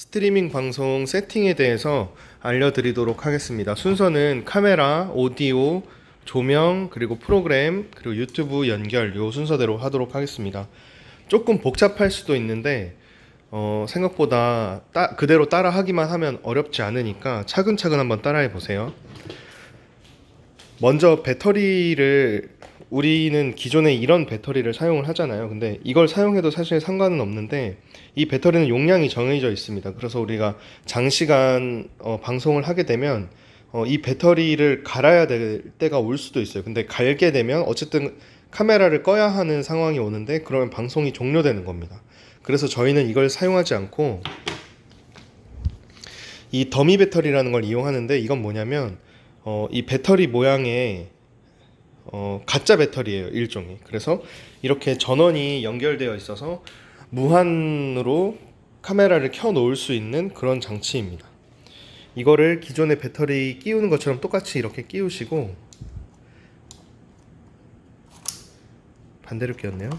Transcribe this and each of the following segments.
스트리밍 방송 세팅에 대해서 알려드리도록 하겠습니다. 순서는 카메라, 오디오, 조명, 그리고 프로그램, 그리고 유튜브 연결 요 순서대로 하도록 하겠습니다. 조금 복잡할 수도 있는데 생각보다 그대로 따라 하기만 하면 어렵지 않으니까 차근차근 한번 따라해 보세요. 먼저 배터리를 우리는 기존에 이런 배터리를 사용을 하잖아요. 근데 이걸 사용해도 사실 상관은 없는데 이 배터리는 용량이 정해져 있습니다. 그래서 우리가 장시간 방송을 하게 되면 이 배터리를 갈아야 될 때가 올 수도 있어요. 근데 갈게 되면 어쨌든 카메라를 꺼야 하는 상황이 오는데 그러면 방송이 종료되는 겁니다. 그래서 저희는 이걸 사용하지 않고 이 더미 배터리라는 걸 이용하는데 이건 뭐냐면 이 배터리 모양의 가짜 배터리예요, 일종의. 그래서 이렇게 전원이 연결되어 있어서 무한으로 카메라를 켜 놓을 수 있는 그런 장치입니다. 이거를 기존의 배터리 끼우는 것처럼 똑같이 이렇게 끼우시고, 반대로 끼웠네요.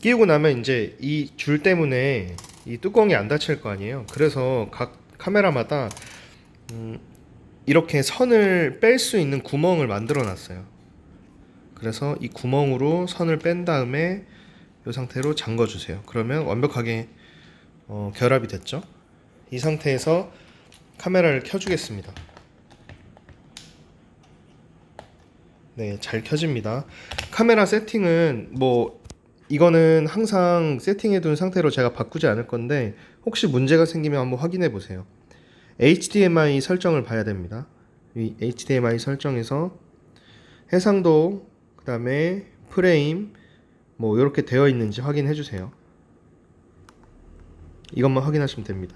끼우고 나면 이제 이 줄 때문에 이 뚜껑이 안 닫힐 거 아니에요. 그래서 각 카메라마다 이렇게 선을 뺄 수 있는 구멍을 만들어 놨어요. 그래서 이 구멍으로 선을 뺀 다음에 이 상태로 잠궈 주세요. 그러면 완벽하게 결합이 됐죠. 이 상태에서 카메라를 켜주겠습니다. 네, 잘 켜집니다. 카메라 세팅은 이거는 항상 세팅해 둔 상태로 제가 바꾸지 않을 건데 혹시 문제가 생기면 한번 확인해 보세요. HDMI 설정을 봐야 됩니다. 이 HDMI 설정에서 해상도, 그 다음에 프레임 이렇게 되어 있는지 확인해 주세요. 이것만 확인하시면 됩니다.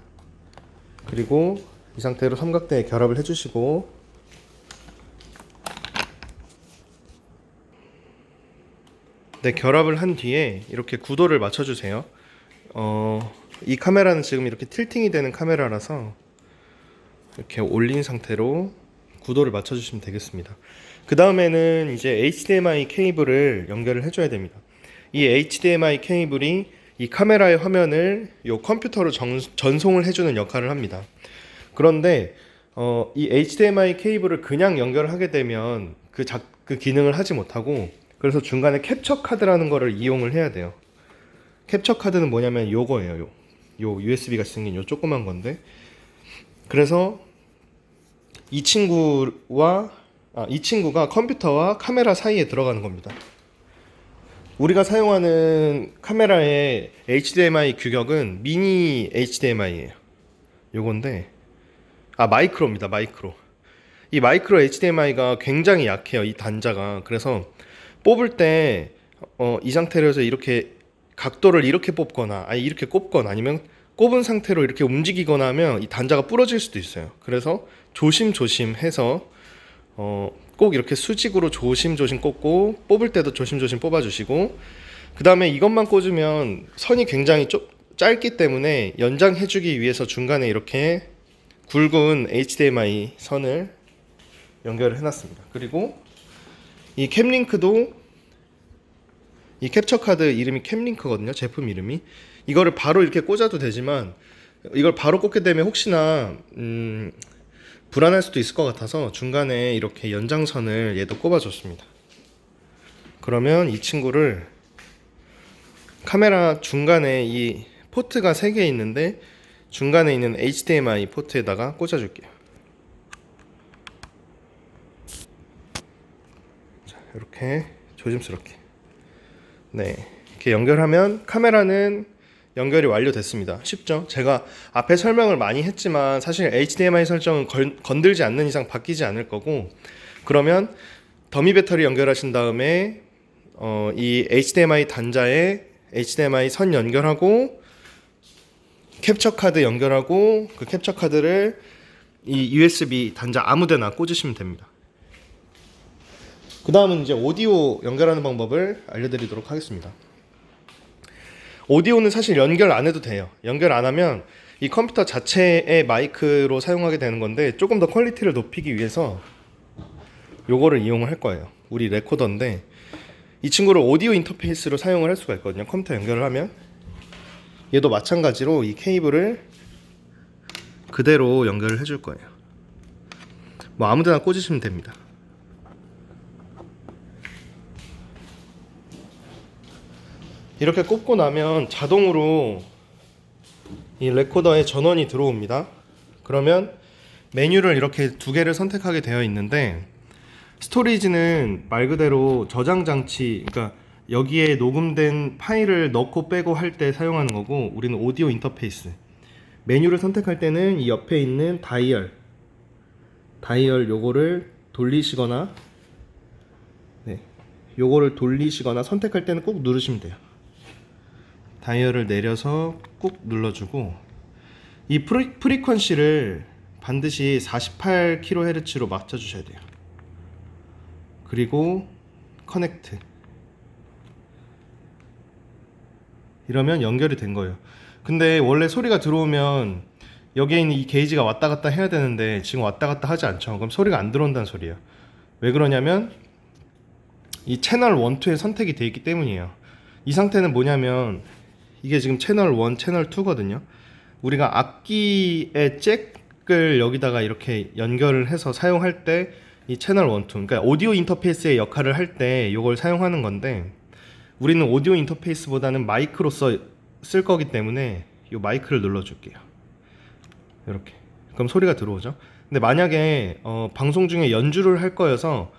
그리고 이 상태로 삼각대에 결합을 해주시고, 네, 결합을 한 뒤에 이렇게 구도를 맞춰주세요. 이 카메라는 지금 이렇게 틸팅이 되는 카메라라서 이렇게 올린 상태로 구도를 맞춰주시면 되겠습니다. 그 다음에는 이제 HDMI 케이블을 연결을 해줘야 됩니다. 이 HDMI 케이블이 이 카메라의 화면을 이 컴퓨터로 전송을 해주는 역할을 합니다. 그런데 이 HDMI 케이블을 그냥 연결하게 되면 그 기능을 하지 못하고, 그래서 중간에 캡처 카드라는 거를 이용을 해야 돼요. 캡처 카드는 뭐냐면 요거예요. 요 USB 같이 생긴 요 조그만 건데, 그래서 이 친구가 컴퓨터와 카메라 사이에 들어가는 겁니다. 우리가 사용하는 카메라의 HDMI 규격은 미니 HDMI예요. 요건데 마이크로입니다. 마이크로. 이 마이크로 HDMI가 굉장히 약해요. 이 단자가. 그래서 뽑을 때 이 상태로 해서 이렇게 각도를 이렇게 뽑거나 이렇게 꼽거나 아니면 꼽은 상태로 이렇게 움직이거나 하면 이 단자가 부러질 수도 있어요. 그래서 조심조심 해서 꼭 이렇게 수직으로 조심조심 꽂고, 뽑을 때도 조심조심 뽑아주시고, 그 다음에 이것만 꽂으면 선이 굉장히 짧기 때문에 연장해주기 위해서 중간에 이렇게 굵은 HDMI 선을 연결을 해놨습니다. 그리고 이 캠링크도, 이 캡처 카드 이름이 캠링크거든요. 제품 이름이. 이거를 바로 이렇게 꽂아도 되지만 이걸 바로 꽂게 되면 혹시나 불안할 수도 있을 것 같아서 중간에 이렇게 연장선을 얘도 꼽아줬습니다. 그러면 이 친구를 카메라 중간에 이 포트가 3개 있는데 중간에 있는 HDMI 포트에다가 꽂아줄게요. 자, 이렇게 조심스럽게. 네, 이렇게 연결하면 카메라는 연결이 완료됐습니다. 쉽죠? 제가 앞에 설명을 많이 했지만 사실 HDMI 설정은 건들지 않는 이상 바뀌지 않을 거고, 그러면 더미 배터리 연결하신 다음에 이 HDMI 단자에 HDMI 선 연결하고 캡처 카드 연결하고 그 캡처 카드를 이 USB 단자 아무데나 꽂으시면 됩니다. 그 다음은 이제 오디오 연결하는 방법을 알려드리도록 하겠습니다. 오디오는 사실 연결 안 해도 돼요. 연결 안 하면 이 컴퓨터 자체의 마이크로 사용하게 되는 건데, 조금 더 퀄리티를 높이기 위해서 요거를 이용을 할 거예요. 우리 레코더인데 이 친구를 오디오 인터페이스로 사용을 할 수가 있거든요. 컴퓨터 연결을 하면 얘도 마찬가지로 이 케이블을 그대로 연결을 해줄 거예요. 뭐 아무데나 꽂으시면 됩니다. 이렇게 꽂고 나면 자동으로 이 레코더에 전원이 들어옵니다. 그러면 메뉴를 이렇게 두 개를 선택하게 되어 있는데, 스토리지는 말 그대로 저장 장치, 그러니까 여기에 녹음된 파일을 넣고 빼고 할 때 사용하는 거고, 우리는 오디오 인터페이스. 메뉴를 선택할 때는 이 옆에 있는 다이얼 요거를 돌리시거나, 네, 요거를 돌리시거나 선택할 때는 꾹 누르시면 돼요. 다이얼을 내려서 꾹 눌러주고, 이 프리퀀시를 반드시 48kHz로 맞춰주셔야 돼요. 그리고 커넥트. 이러면 연결이 된 거예요. 근데 원래 소리가 들어오면 여기에 있는 이 게이지가 왔다 갔다 해야 되는데 지금 왔다 갔다 하지 않죠. 그럼 소리가 안 들어온다는 소리예요. 왜 그러냐면 이 채널 1, 2에 선택이 되어 있기 때문이에요. 이 상태는 뭐냐면 이게 지금 채널 1, 채널 2거든요. 우리가 악기의 잭을 여기다가 이렇게 연결을 해서 사용할 때 이 채널 1, 2, 그러니까 오디오 인터페이스의 역할을 할 때 이걸 사용하는 건데, 우리는 오디오 인터페이스보다는 마이크로서 쓸 거기 때문에 이 마이크를 눌러줄게요. 이렇게. 그럼 소리가 들어오죠. 근데 만약에 방송 중에 연주를 할 거여서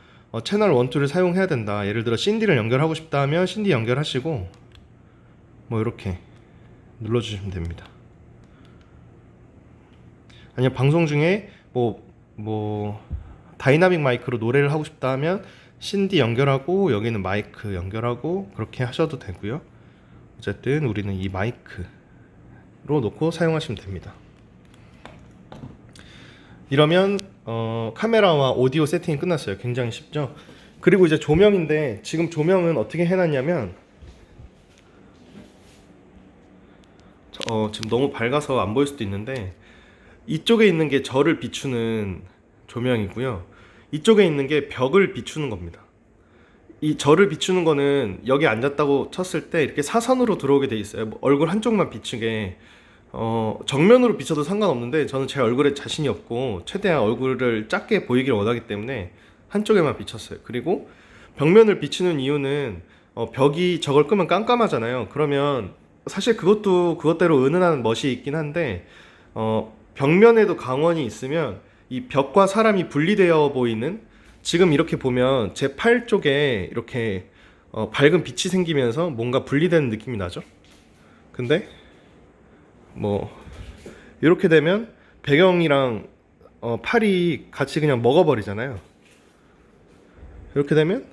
채널 1, 2를 사용해야 된다. 예를 들어 CD를 연결하고 싶다 하면 CD 연결하시고 뭐 이렇게 눌러주시면 됩니다. 아니면 방송 중에 뭐 다이나믹 마이크로 노래를 하고 싶다 하면 CD 연결하고 여기는 마이크 연결하고 그렇게 하셔도 되고요. 어쨌든 우리는 이 마이크로 놓고 사용하시면 됩니다. 이러면 카메라와 오디오 세팅이 끝났어요. 굉장히 쉽죠? 그리고 이제 조명인데, 지금 조명은 어떻게 해놨냐면 지금 너무 밝아서 안 보일 수도 있는데, 이쪽에 있는 게 저를 비추는 조명이고요. 이쪽에 있는 게 벽을 비추는 겁니다. 이 저를 비추는 거는 여기 앉았다고 쳤을 때 이렇게 사선으로 들어오게 돼 있어요. 뭐 얼굴 한쪽만 비추게. 정면으로 비춰도 상관없는데 저는 제 얼굴에 자신이 없고 최대한 얼굴을 작게 보이길 원하기 때문에 한쪽에만 비췄어요. 그리고 벽면을 비추는 이유는 벽이 저걸 끄면 깜깜하잖아요. 그러면 사실 그것도 그것대로 은은한 멋이 있긴 한데, 벽면에도 광원이 있으면 이 벽과 사람이 분리되어 보이는, 지금 이렇게 보면 제 팔 쪽에 이렇게 밝은 빛이 생기면서 뭔가 분리되는 느낌이 나죠. 근데 뭐 이렇게 되면 배경이랑 팔이 같이 그냥 먹어버리잖아요. 이렇게 되면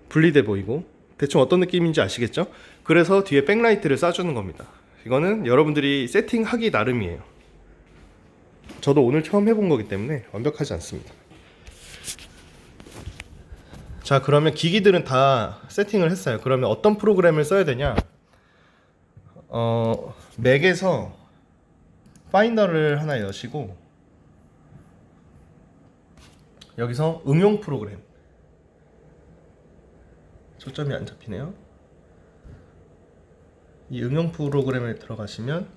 분리돼 보이고, 대충 어떤 느낌인지 아시겠죠? 그래서 뒤에 백라이트를 쏴주는 겁니다. 이거는 여러분들이 세팅하기 나름이에요. 저도 오늘 처음 해본 거기 때문에 완벽하지 않습니다. 자, 그러면 기기들은 다 세팅을 했어요. 그러면 어떤 프로그램을 써야 되냐? 맥에서 파인더를 하나 여시고, 여기서 응용 프로그램, 초점이 안 잡히네요. 이 응용 프로그램에 들어가시면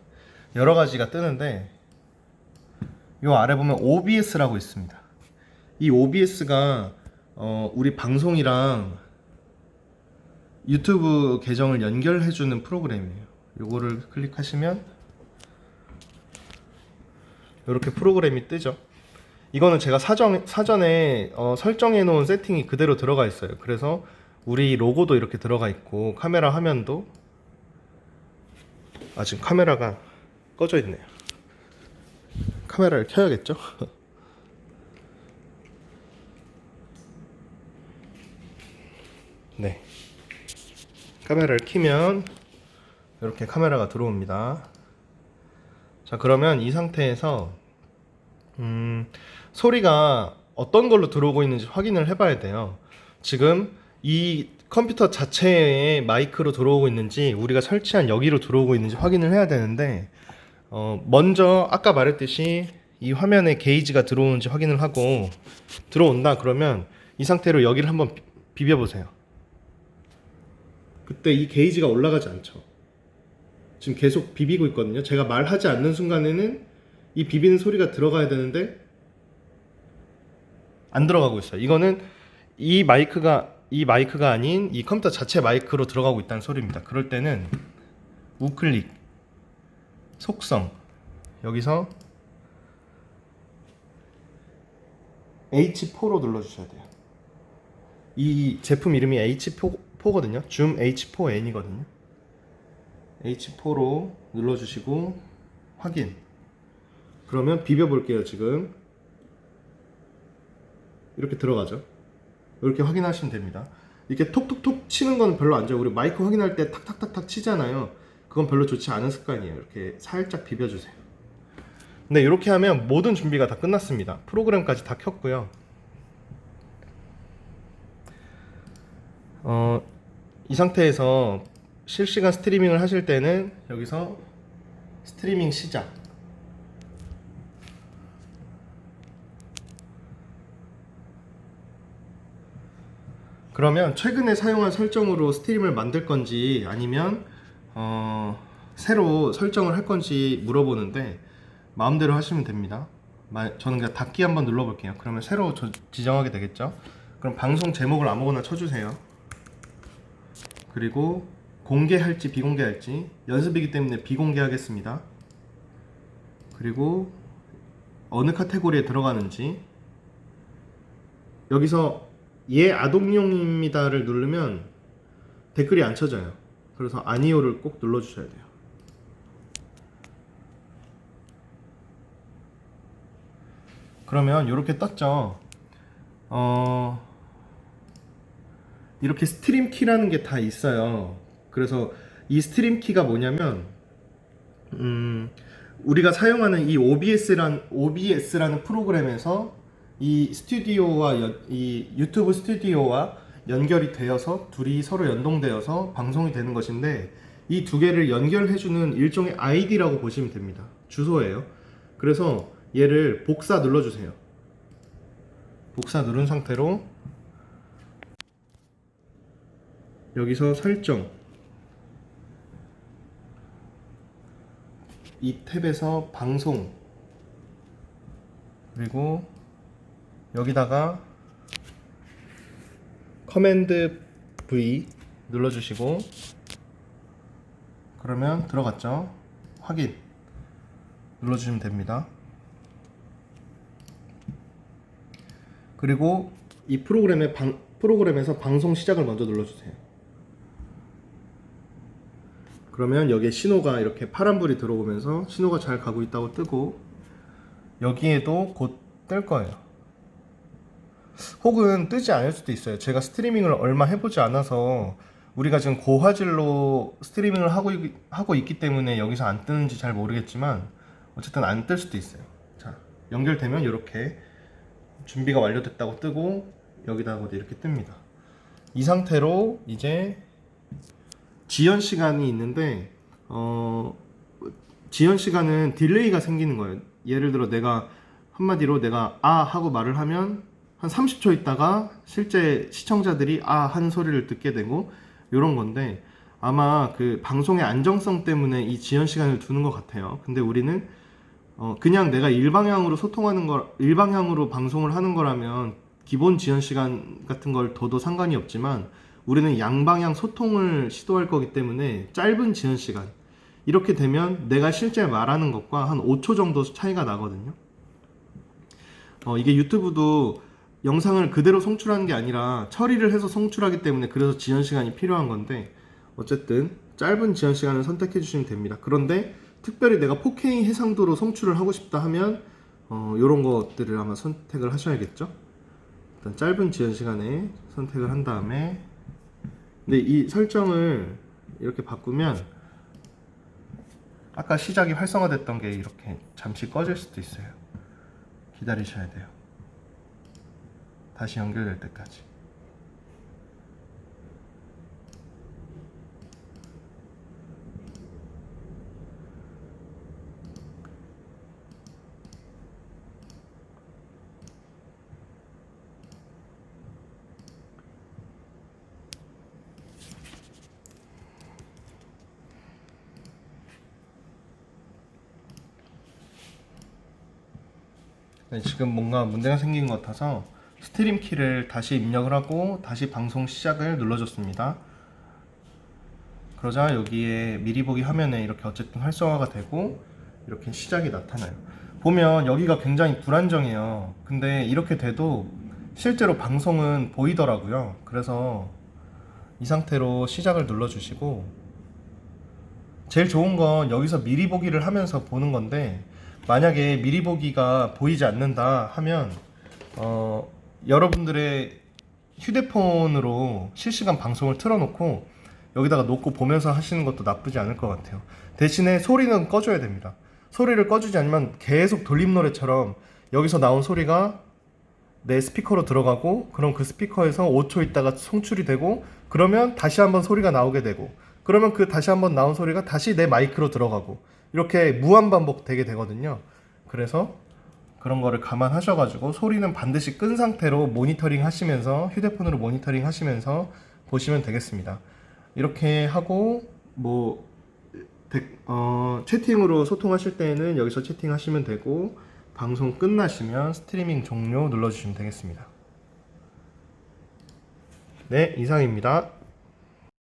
여러 가지가 뜨는데, 요 아래 보면 OBS라고 있습니다. 이 OBS가 우리 방송이랑 유튜브 계정을 연결해주는 프로그램이에요. 요거를 클릭하시면 이렇게 프로그램이 뜨죠. 이거는 제가 사전에 설정해 놓은 세팅이 그대로 들어가 있어요. 그래서 우리 로고도 이렇게 들어가 있고, 카메라 화면도, 지금 카메라가 꺼져 있네요. 카메라를 켜야겠죠? 네, 카메라를 켜면 이렇게 카메라가 들어옵니다. 자, 그러면 이 상태에서 소리가 어떤 걸로 들어오고 있는지 확인을 해봐야 돼요. 지금 이 컴퓨터 자체에 마이크로 들어오고 있는지, 우리가 설치한 여기로 들어오고 있는지 확인을 해야 되는데, 먼저 아까 말했듯이 이 화면에 게이지가 들어오는지 확인을 하고, 들어온다 그러면 이 상태로 여기를 한번 비벼보세요. 그때 이 게이지가 올라가지 않죠. 지금 계속 비비고 있거든요. 제가 말하지 않는 순간에는 이 비비는 소리가 들어가야 되는데 안 들어가고 있어요. 이거는 이 마이크가 아닌 이 컴퓨터 자체 마이크로 들어가고 있다는 소리입니다. 그럴 때는 우클릭, 속성, 여기서 H4로 눌러주셔야 돼요. 이 제품 이름이 H4거든요. 줌 H4n이거든요. H4로 눌러주시고 확인. 그러면 비벼볼게요. 지금 이렇게 들어가죠. 이렇게 확인하시면 됩니다. 이렇게 톡톡톡 치는 건 별로 안 좋아요. 우리 마이크 확인할 때 탁탁탁탁 치잖아요. 그건 별로 좋지 않은 습관이에요. 이렇게 살짝 비벼주세요. 네, 이렇게 하면 모든 준비가 다 끝났습니다. 프로그램까지 다 켰고요. 이 상태에서 실시간 스트리밍을 하실 때는 여기서 스트리밍 시작. 그러면 최근에 사용한 설정으로 스트림을 만들 건지 아니면 새로 설정을 할 건지 물어보는데 마음대로 하시면 됩니다. 저는 그냥 닫기 한번 눌러볼게요. 그러면 새로 지정하게 되겠죠. 그럼 방송 제목을 아무거나 쳐주세요. 그리고 공개할지 비공개할지, 연습이기 때문에 비공개하겠습니다. 그리고 어느 카테고리에 들어가는지, 여기서 예 아동용입니다를 누르면 댓글이 안 쳐져요. 그래서 아니오를 꼭 눌러주셔야 돼요. 그러면 이렇게 떴죠. 이렇게 스트림 키라는 게 다 있어요. 그래서 이 스트림 키가 뭐냐면 우리가 사용하는 이 OBS라는 프로그램에서 이 스튜디오와 이 유튜브 스튜디오와 연결이 되어서 둘이 서로 연동되어서 방송이 되는 것인데, 이 두 개를 연결해주는 일종의 아이디라고 보시면 됩니다. 주소예요. 그래서 얘를 복사 눌러주세요. 복사 누른 상태로 여기서 설정, 이 탭에서 방송, 그리고 여기다가 커맨드 V 눌러주시고, 그러면 들어갔죠. 확인 눌러주시면 됩니다. 그리고 이 프로그램에서 방송 시작을 먼저 눌러주세요. 그러면 여기에 신호가 이렇게 파란불이 들어오면서 신호가 잘 가고 있다고 뜨고, 여기에도 곧 뜰 거예요. 혹은 뜨지 않을 수도 있어요. 제가 스트리밍을 얼마 해보지 않아서 우리가 지금 고화질로 스트리밍을 하고 있기 때문에 여기서 안 뜨는지 잘 모르겠지만 어쨌든 안 뜰 수도 있어요. 자, 연결되면 이렇게 준비가 완료됐다고 뜨고 여기다가 이렇게 뜹니다. 이 상태로 이제 지연 시간이 있는데 지연 시간은 딜레이가 생기는 거예요. 예를 들어 한마디로 내가 아 하고 말을 하면 한 30초 있다가 실제 시청자들이 아 하는 소리를 듣게 되고, 이런 건데 아마 그 방송의 안정성 때문에 이 지연 시간을 두는 것 같아요. 근데 우리는 그냥 내가 일방향으로 방송을 하는 거라면 기본 지연 시간 같은 걸 둬도 상관이 없지만, 우리는 양방향 소통을 시도할 거기 때문에 짧은 지연 시간, 이렇게 되면 내가 실제 말하는 것과 한 5초 정도 차이가 나거든요. 이게 유튜브도 영상을 그대로 송출하는 게 아니라 처리를 해서 송출하기 때문에 그래서 지연 시간이 필요한 건데, 어쨌든 짧은 지연 시간을 선택해 주시면 됩니다. 그런데 특별히 내가 4K 해상도로 송출을 하고 싶다 하면 이런 것들을 아마 선택을 하셔야겠죠. 일단 짧은 지연 시간에 선택을 한 다음에, 근데 이 설정을 이렇게 바꾸면 아까 시작이 활성화됐던 게 이렇게 잠시 꺼질 수도 있어요. 기다리셔야 돼요. 다시 연결될 때까지. 네, 지금 뭔가 문제가 생긴 것 같아서 스트림 키를 다시 입력을 하고 다시 방송 시작을 눌러줬습니다. 그러자 여기에 미리 보기 화면에 이렇게 어쨌든 활성화가 되고 이렇게 시작이 나타나요. 보면 여기가 굉장히 불안정해요. 근데 이렇게 돼도 실제로 방송은 보이더라고요. 그래서 이 상태로 시작을 눌러주시고, 제일 좋은 건 여기서 미리 보기를 하면서 보는 건데, 만약에 미리 보기가 보이지 않는다 하면 여러분들의 휴대폰으로 실시간 방송을 틀어놓고 여기다가 놓고 보면서 하시는 것도 나쁘지 않을 것 같아요. 대신에 소리는 꺼줘야 됩니다. 소리를 꺼주지 않으면 계속 돌림 노래처럼 여기서 나온 소리가 내 스피커로 들어가고, 그럼 그 스피커에서 5초 있다가 송출이 되고, 그러면 다시 한번 소리가 나오게 되고, 그러면 그 다시 한번 나온 소리가 다시 내 마이크로 들어가고, 이렇게 무한 반복 되게 되거든요. 그래서 그런 거를 감안하셔가지고 소리는 반드시 끈 상태로 모니터링 하시면서, 휴대폰으로 모니터링 하시면서 보시면 되겠습니다. 이렇게 하고 채팅으로 소통하실 때는 여기서 채팅하시면 되고, 방송 끝나시면 스트리밍 종료 눌러주시면 되겠습니다. 네, 이상입니다.